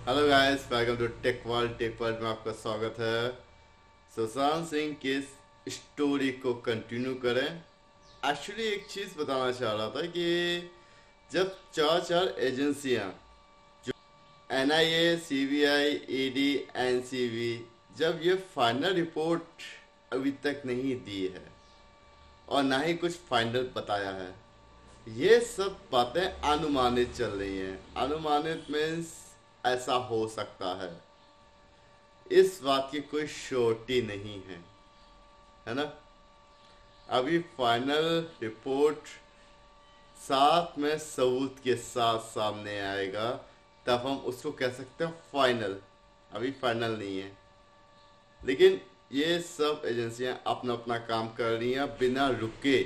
Hello guys, welcome to tech world में आपका स्वागत है। सुशांत सिंह की स्टोरी को कंटिन्यू करें। एक्चुअली एक चीज़ बताना चाह रहा था कि जब चार चार एजेंसियां, जो एनआईए, सीबीआई, ईडी, एनसीबी, जब ये फाइनल रिपोर्ट अभी तक नहीं दी है और ना ही कुछ फाइनल बताया है, ये सब बातें अनुमानित चल रही हैं। अनुमानित मीन्स ऐसा हो सकता है, इस बात की कोई श्योरिटी नहीं है ना। अभी फाइनल रिपोर्ट साथ में सबूत के साथ सामने आएगा, तब हम उसको कह सकते हैं फाइनल। अभी फाइनल नहीं है, लेकिन ये सब एजेंसियां अपना अपना काम कर रही हैं बिना रुके।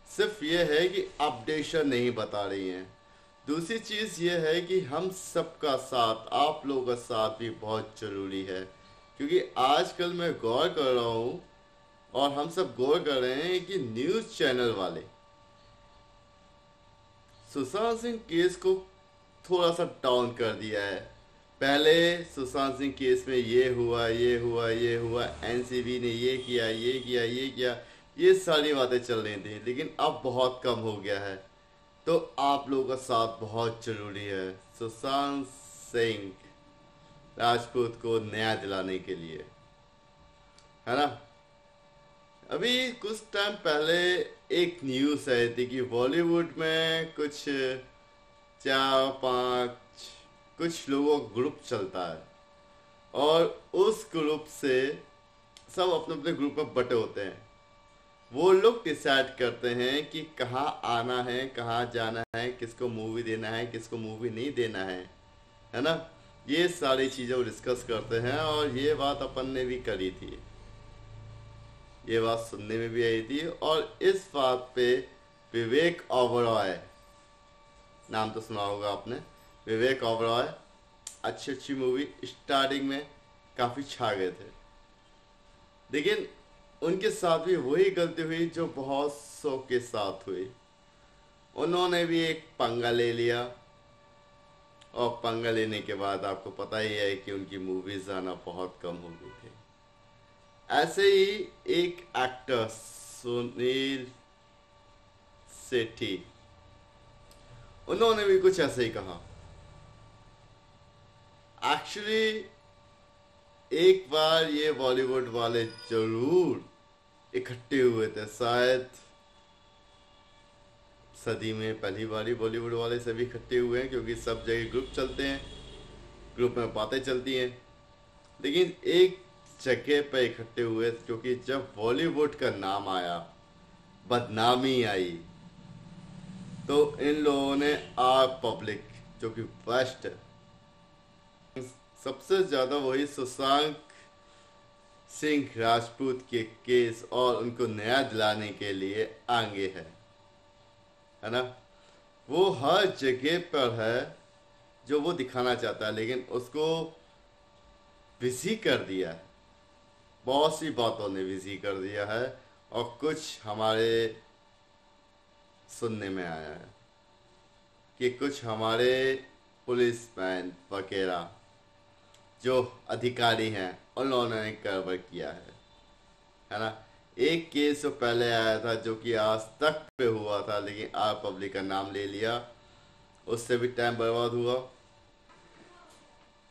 सिर्फ ये है कि अपडेशन नहीं बता रही हैं। दूसरी चीज़ ये है कि हम सबका साथ, आप लोगों का साथ भी बहुत ज़रूरी है, क्योंकि आजकल मैं गौर कर रहा हूँ और हम सब गौर कर रहे हैं कि न्यूज़ चैनल वाले सुशांत सिंह केस को थोड़ा सा डाउन कर दिया है। पहले सुशांत सिंह केस में ये हुआ, ये हुआ, ये हुआ, एनसीबी ने ये किया, ये किया, ये किया, ये सारी बातें चल रही थी, लेकिन अब बहुत कम हो गया है। तो आप लोगों का साथ बहुत जरूरी है सुशांत सिंह राजपूत को न्याय दिलाने के लिए, है ना। अभी कुछ टाइम पहले एक न्यूज़ आई थी कि बॉलीवुड में कुछ चार पांच कुछ लोगों का ग्रुप चलता है और उस ग्रुप से सब अपने अपने ग्रुप में बटे होते हैं। वो लोग डिसाइड करते हैं कि कहाँ आना है, कहाँ जाना है, किसको मूवी देना है, किसको मूवी नहीं देना है ना। ये सारी चीज़ें वो डिस्कस करते हैं और ये बात अपन ने भी करी थी, ये बात सुनने में भी आई थी। और इस बात पे विवेक ओबरॉय, नाम तो सुना होगा आपने, विवेक ओबरॉय अच्छी अच्छी मूवी स्टार्टिंग में काफ़ी छा गए थे, लेकिन उनके साथ भी वही गलती हुई जो बहुत सौ के साथ हुई। उन्होंने भी एक पंगा ले लिया और पंगा लेने के बाद आपको पता ही है कि उनकी मूवीज आना बहुत कम हो गई थी। ऐसे ही एक एक्टर सुनील सेठी, उन्होंने भी कुछ ऐसे ही कहा। एक्चुअली एक बार ये बॉलीवुड वाले जरूर इकट्ठे हुए थे, शायद सदी में पहली बार ही बॉलीवुड वाले सभी इकट्ठे हुए हैं, क्योंकि सब जगह ग्रुप चलते हैं, ग्रुप में बातें चलती हैं। लेकिन एक जगह पे इकट्ठे हुए क्योंकि जब बॉलीवुड का नाम आया, बदनामी आई, तो इन लोगों ने आर पब्लिक, जो कि वेस्ट है, सबसे ज़्यादा वही सुशांत सिंह राजपूत के केस और उनको न्याय दिलाने के लिए आगे है ना। वो हर जगह पर है जो वो दिखाना चाहता है, लेकिन उसको बिजी कर दिया है, बहुत सी बातों ने बिजी कर दिया है। और कुछ हमारे सुनने में आया है कि कुछ हमारे पुलिसमैन वगैरह जो अधिकारी हैं, उन लोगों ने गड़बड़ किया है ना। एक केस जो पहले आया था जो कि आज तक पे हुआ था, लेकिन आर पब्लिक का नाम ले लिया, उससे भी टाइम बर्बाद हुआ।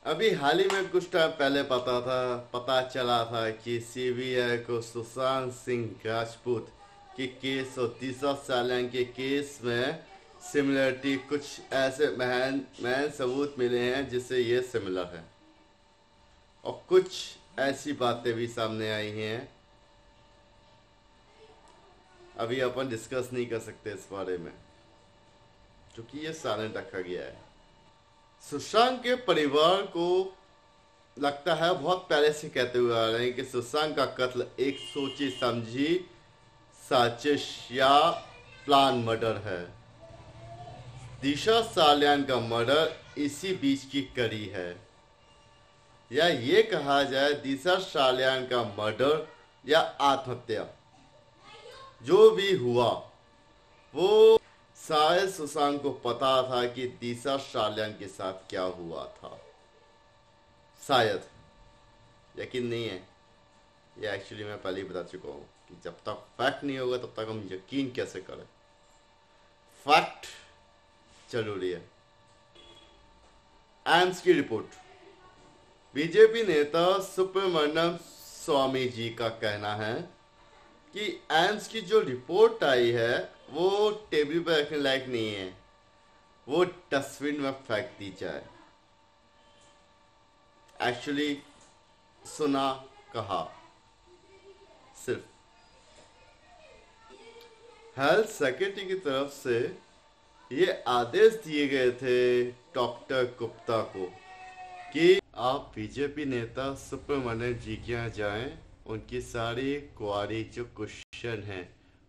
अभी हाल ही में कुछ टाइम पहले पता चला था कि सीबीआई को सुशांत सिंह राजपूत के केस और तीसरा सालियान के केस में सिमिलरिटी, कुछ ऐसे महन सबूत मिले हैं जिससे ये सिमिलर है। और कुछ ऐसी बातें भी सामने आई हैं, अभी अपन डिस्कस नहीं कर सकते इस बारे में, क्योंकि ये साइलेंट रखा गया है। सुशांत के परिवार को लगता है, बहुत पहले से कहते हुए आ रहे हैं कि सुशांत का कत्ल एक सोची समझी साजिश या प्लान मर्डर है। दिशा सालियान का मर्डर इसी बीच की कड़ी है, या ये कहा जाए दिशा सालियान का मर्डर या आत्महत्या, जो भी हुआ वो शायद सुशांत को पता था कि दिशा सालियान के साथ क्या हुआ था। शायद, यकीन नहीं है। ये एक्चुअली मैं पहले ही बता चुका हूँ कि जब तक फैक्ट नहीं होगा तब तक हम यकीन कैसे करें। फैक्ट जरूरी है। एम्स की रिपोर्ट। बीजेपी नेता सुब्रमण्यम स्वामी जी का कहना है कि एम्स की जो रिपोर्ट आई है वो टेबल पर रखने लायक नहीं है, वो डस्टबिन में फेंक दी जाए। एक्चुअली सुना, कहा। सिर्फ हेल्थ सेक्रेटरी की तरफ से ये आदेश दिए गए थे डॉक्टर गुप्ता को कि आप बीजेपी नेता सुब्रमण्यम जी के यहाँ जाएं, उनकी सारी क्वारी जो क्वेश्चन है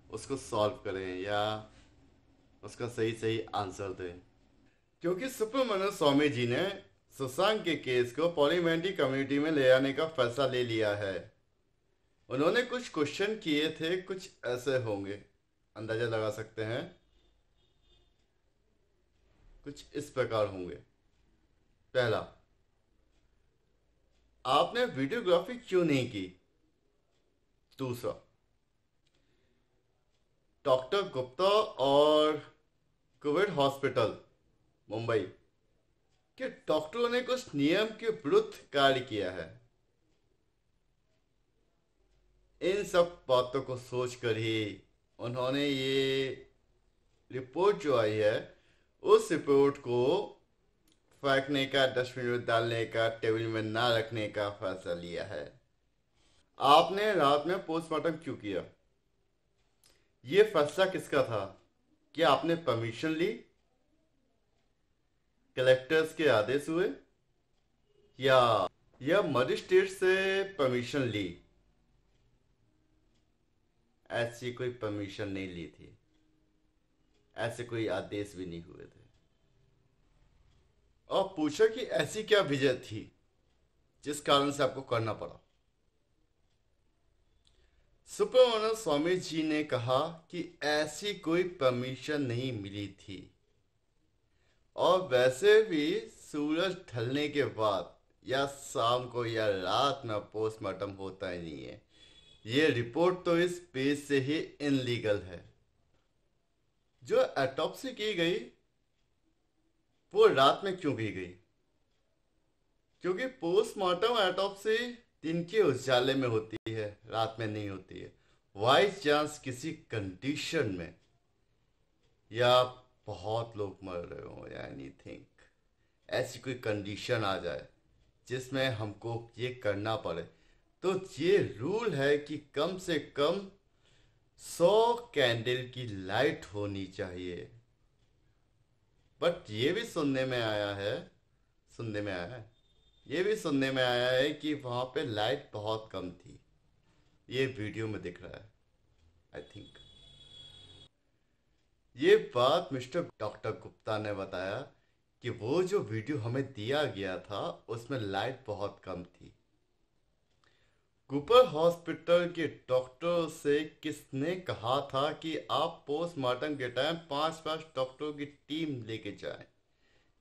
उसको सॉल्व करें या उसका सही सही आंसर दें। क्योंकि सुब्रमण्यम स्वामी जी ने सुशांत के केस को पार्लियामेंट्री कमेटी में ले आने का फैसला ले लिया है। उन्होंने कुछ क्वेश्चन किए थे, कुछ ऐसे होंगे, अंदाजा लगा सकते हैं, कुछ इस प्रकार होंगे। पहला, आपने वीडियोग्राफी क्यों नहीं की? दूसरा, डॉक्टर गुप्ता और कोविड हॉस्पिटल मुंबई के डॉक्टरों ने कुछ नियम के विरुद्ध कार्य किया है। इन सब बातों को सोचकर ही उन्होंने ये रिपोर्ट जो आई है उस रिपोर्ट को फेंकने का, डस्टबिन में डालने का, टेबल में ना रखने का फैसला लिया है। आपने रात में पोस्टमार्टम क्यों किया? ये फैसला किसका था? क्या आपने परमिशन ली? कलेक्टर्स के आदेश हुए या मजिस्ट्रेट से परमिशन ली? ऐसी कोई परमिशन नहीं ली थी, ऐसे कोई आदेश भी नहीं हुए थे। और पूछा कि ऐसी क्या वजह थी जिस कारण से आपको करना पड़ा? सुब्रमण्यम स्वामी जी ने कहा कि ऐसी कोई परमिशन नहीं मिली थी, और वैसे भी सूरज ढलने के बाद या शाम को या रात में पोस्टमार्टम होता ही नहीं है। ये रिपोर्ट तो इस पेज से ही इनलीगल है। जो ऑटोप्सी की गई वो रात में क्यों की गई? क्योंकि पोस्टमार्टम ऑटोप्सी दिन के उजाले में होती है, रात में नहीं होती है। बाई चांस किसी कंडीशन में, या बहुत लोग मर रहे हो या एनीथिंग, ऐसी कोई कंडीशन आ जाए जिसमें हमको ये करना पड़े, तो ये रूल है कि कम से कम 100 कैंडल की लाइट होनी चाहिए। बट ये भी सुनने में आया है, ये भी सुनने में आया है कि वहां पे लाइट बहुत कम थी। ये वीडियो में दिख रहा है, आई थिंक। ये बात मिस्टर डॉक्टर गुप्ता ने बताया कि वो जो वीडियो हमें दिया गया था उसमें लाइट बहुत कम थी। कूपर हॉस्पिटल के डॉक्टर से किसने कहा था कि आप पोस्टमार्टम के टाइम 5-5 डॉक्टरों की टीम लेके जाएं?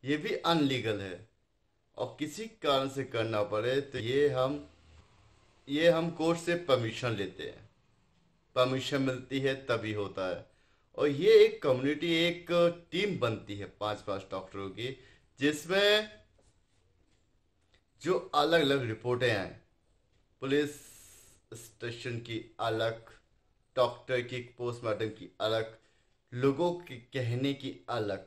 ये भी अनलीगल है, और किसी कारण से करना पड़े तो ये हम कोर्ट से परमिशन लेते हैं। परमिशन मिलती है तभी होता है। और ये एक कम्युनिटी, एक टीम बनती है 5-5 डॉक्टरों की, जिसमें जो अलग अलग रिपोर्टें आए, पुलिस स्टेशन की अलग, डॉक्टर की पोस्टमार्टम की अलग, लोगों के कहने की अलग,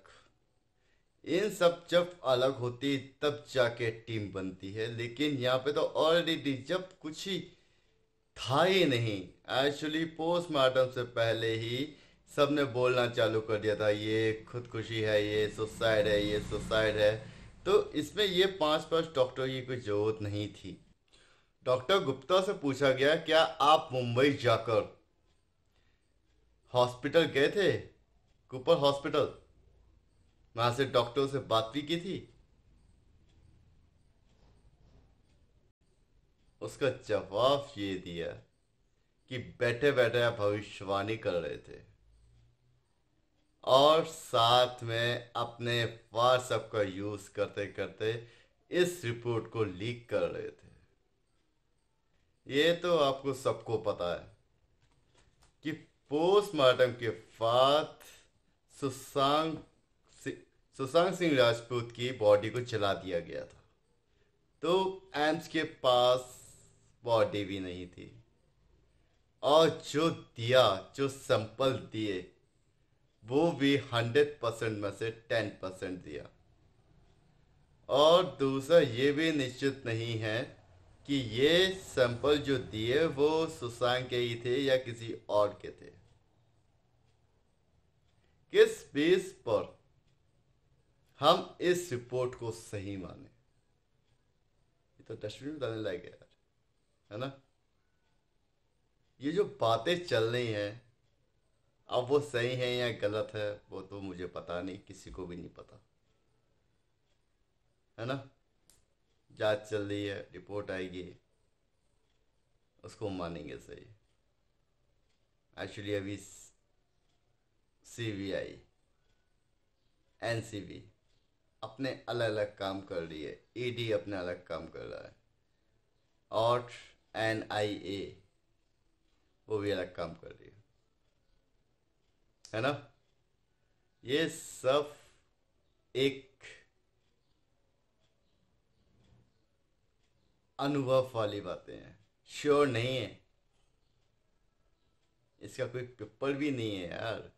इन सब जब अलग होती तब जाके टीम बनती है। लेकिन यहाँ पे तो ऑलरेडी जब कुछ ही था ही नहीं, एक्चुअली पोस्टमार्टम से पहले ही सबने बोलना चालू कर दिया था ये खुदकुशी है, ये सुसाइड है, ये सुसाइड है। तो इसमें ये 5-5 डॉक्टर की कोई जरूरत नहीं थी। डॉक्टर गुप्ता से पूछा गया, क्या आप मुंबई जाकर हॉस्पिटल गए थे, कूपर हॉस्पिटल, वहां से डॉक्टर से बात भी की थी? उसका जवाब ये दिया कि बैठे बैठे आप भविष्यवाणी कर रहे थे। और साथ में अपने व्हाट्सएप का यूज करते करते इस रिपोर्ट को लीक कर रहे थे। ये तो आपको सबको पता है कि पोस्टमार्टम के बाद सुशांत सि- सुशांत सिंह राजपूत की बॉडी को जला दिया गया था। तो एम्स के पास बॉडी भी नहीं थी, और जो सैंपल दिए वो भी 100% में से 10% दिया। और दूसरा ये भी निश्चित नहीं है कि ये सैंपल जो दिए वो सुशांत के ही थे या किसी और के थे। किस बेस पर हम इस रिपोर्ट को सही माने, ये तो डस्टबिन में डालने लायक है यार, है ना। ये जो बातें चल रही हैं, अब वो सही है या गलत है वो तो मुझे पता नहीं, किसी को भी नहीं पता, है ना। जांच चल रही है, रिपोर्ट आएगी, उसको मानेंगे सही। एक्चुअली अभी सीबीआई, एनसीबी अपने अलग अलग काम कर रही है, ईडी अपने अलग काम कर रहा है, और एनआईए वो भी अलग काम कर रही है ना। ये सब एक अनुभव वाली बातें हैं, श्योर नहीं है, इसका कोई पेपर भी नहीं है यार।